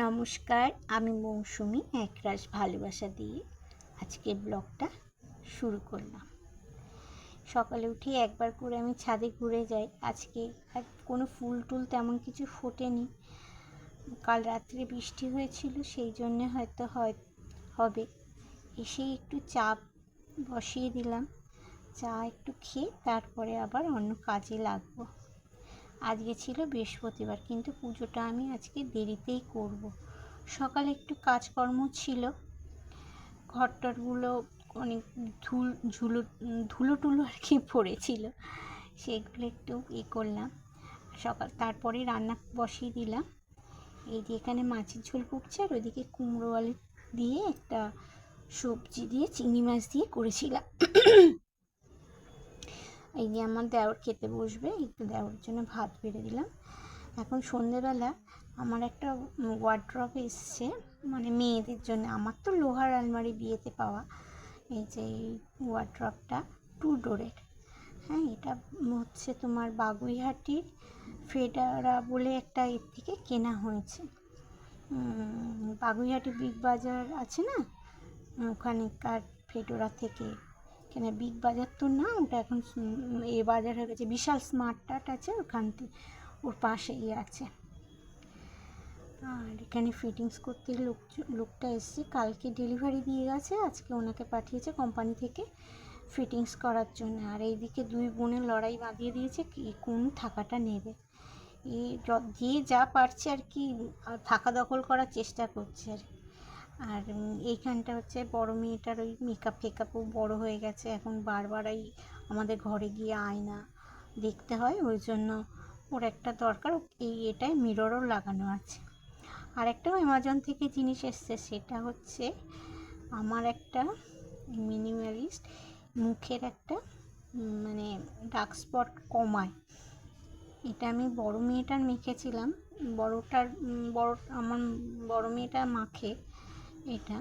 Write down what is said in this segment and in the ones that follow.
নমস্কার, আমি মৌসুমি একরাশ ভালোবাসা দিয়ে আজকে ব্লগটা শুরু করলাম। সকালে উঠে একবার করে আমি ছাদে ঘুরে যাই। আজকে আর কোনো ফুল টুল তেমন কিছু ফোটেনি। কাল রাত্রে বৃষ্টি হয়েছিল, সেই জন্যে হয়তো হবে। এসে একটু চা বসিয়ে দিলাম, চা একটু খেয়ে তারপরে আবার অন্য কাজে লাগবো। আজকে ছিল বৃহস্পতিবার, কিন্তু পুজোটা আমি আজকে দেরিতেই করব। সকালে একটু কাজকর্ম ছিল, ঘরটরগুলো অনেক ধুলো টুলো আর কি পড়েছিল, সেগুলো একটু করলাম। তারপরে রান্না বসিয়ে দিলাম। এই যে এখানে মাছের ঝোল ফুটছে, আর ওইদিকে কুমড়ো আলু দিয়ে একটা সবজি দিয়ে চিংড়ি মাছ দিয়ে করেছিলাম। এই যে আমার দেওর খেতে বসবে, একটু দেওয়ার জন্য ভাত বেড়ে দিলাম। এখন সন্ধেবেলা আমার একটা ওয়ার্ড্রপ এসছে, মানে মেয়েদের জন্য। আমার তো লোহার আলমারি বিয়েতে পাওয়া। এই যে এই ওয়ার্ড্রপটা 2 ডোরের। হ্যাঁ, এটা হচ্ছে তোমার বাগুইহাটির ফেডারা বলে একটা এর থেকে কেনা হয়েছে। বাগুইহাটি বিগ বাজার আছে না, ওখানকার ফেডোরা থেকে কেন। বিগ বাজার তো না, ওটা এখন এ বাজার হয়ে গেছে। বিশাল স্মার্ট টার্ট আছে ওখান থেকে, ওর পাশেই আছে। আর এখানে ফিটিংস করতে লোকটা এসছে, কালকে ডেলিভারি দিয়ে গেছে, আজকে ওনাকে পাঠিয়েছে কোম্পানি থেকে ফিটিংস করার জন্য। আর এইদিকে 2 বোনের লড়াই বাঁধিয়ে দিয়েছে কি কোন থাকাটা নেবে। যে যা পারছে আর কি থাকা দখল করার চেষ্টা করছে। আর এইখানটা হচ্ছে বড় মেয়েটার ওই মেকআপও বড় হয়ে গেছে, এখন বারবারই আমাদের ঘরে গিয়ে আয়না দেখতে হয়, ওই জন্য ওর একটা দরকার। এটায় মিররও লাগানো আছে। আর একটাও অ্যামাজন থেকে জিনিস এসছে, সেটা হচ্ছে আমার একটা মিনিমালিস্ট মুখের একটা মানে ডার্ক স্পট কমায়। এটা আমি বড় মেয়েটার মেখেছিলাম, আমার বড় মেয়েটা মাখে এটা।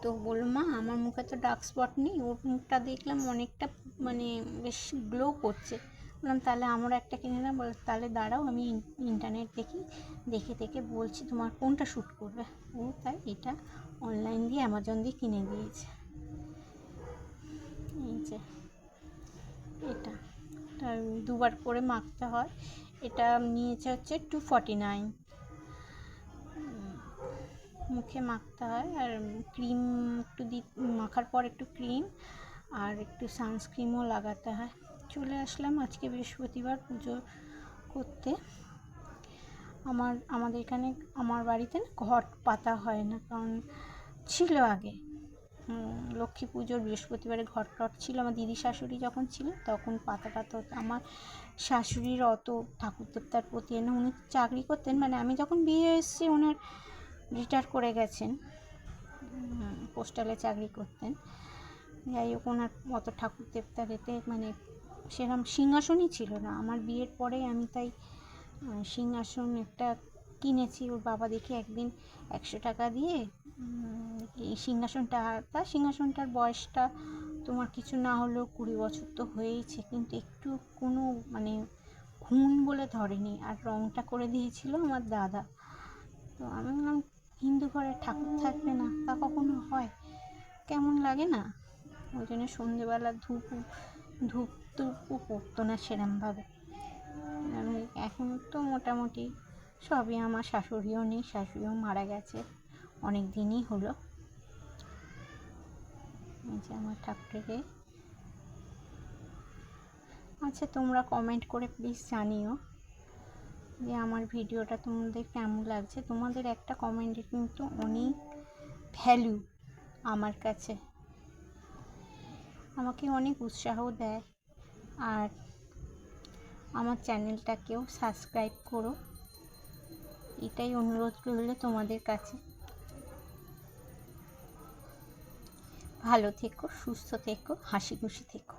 তো বললো, মা আমার মুখে তো ডার্ক স্পট নেই, ওর মুখটা দেখলাম অনেকটা মানে বেশ গ্লো করছে। বললাম তাহলে আমার একটা কিনে না। বলে তাহলে দাঁড়াও, আমি ইন্টারনেট দেখে বলছি তোমার কোনটা শ্যুট করবে। ও তাই এটা অনলাইন দিয়ে অ্যামাজন দিয়ে কিনে দিয়েছে। এই যে এটা 2 বার করে মাখতে হয়। এটা নিয়েছে হচ্ছে 249। মুখে মাখতে হয়, আর ক্রিম একটু মাখার পর একটু ক্রিম আর একটু সানস্ক্রিনও লাগাতে হয়। চলে আসলাম আজকে বৃহস্পতিবার পুজো করতে। আমাদের এখানে আমার বাড়িতে না ঘট পাতা হয় না, কারণ ছিল আগে লক্ষ্মী পুজোর বৃহস্পতিবারে ঘট টট ছিল। আমার দিদি শাশুড়ি যখন ছিল তখন পাতাটা তো আমার শাশুড়ির অত ঠাকুর দেবতার প্রতি না, উনি চাকরি করতেন, মানে আমি যখন বিয়ে এসেছি ওনার রিটায়ার করে গেছেন, পোস্টালে চাকরি করতেন। যাই হোক, ওনার অত ঠাকুর দেবতার এতে মানে সেরকম সিংহাসনই ছিল না। আমার বিয়ের পরে আমি তাই সিংহাসন একটা কিনেছি। ওর বাবা দেখে একদিন 100 টাকা দিয়ে এই সিংহাসনটার বয়সটা তোমার কিছু না হলেও 20 বছর তো হয়েইছে, কিন্তু একটু কোনো মানে ঘুণ বলে ধরেনি। আর রঙটা করে দিয়েছিল আমার দাদা। তো আমি বললাম হিন্দু ঘরে ঠাকুর থাকবে না, তা কখনো হয়, কেমন লাগে না। ওই জন্য সন্ধেবেলা ধূপ টুপও পড়তো না সেরমভাবে। আমি এখন তো মোটামুটি সবই, আমার শাশুড়িও নেই, শাশুড়িও মারা গেছে অনেক দিনই হলো। এই যে আমার ঠাকুরকে। আচ্ছা, তোমরা কমেন্ট করে প্লিজ জানিও যে আমার ভিডিওটা তোমাদের কেমন লাগছে। তোমাদের একটা কমেন্টের কিন্তু অনেক ভ্যালু আমার কাছে, আমাকে অনেক উৎসাহ দেয়। আর আমার চ্যানেলটাকেও সাবস্ক্রাইব করো, এটাই অনুরোধ রইল তোমাদের কাছে। ভালো থেকো, সুস্থ থেকো, হাসি খুশি থেকো।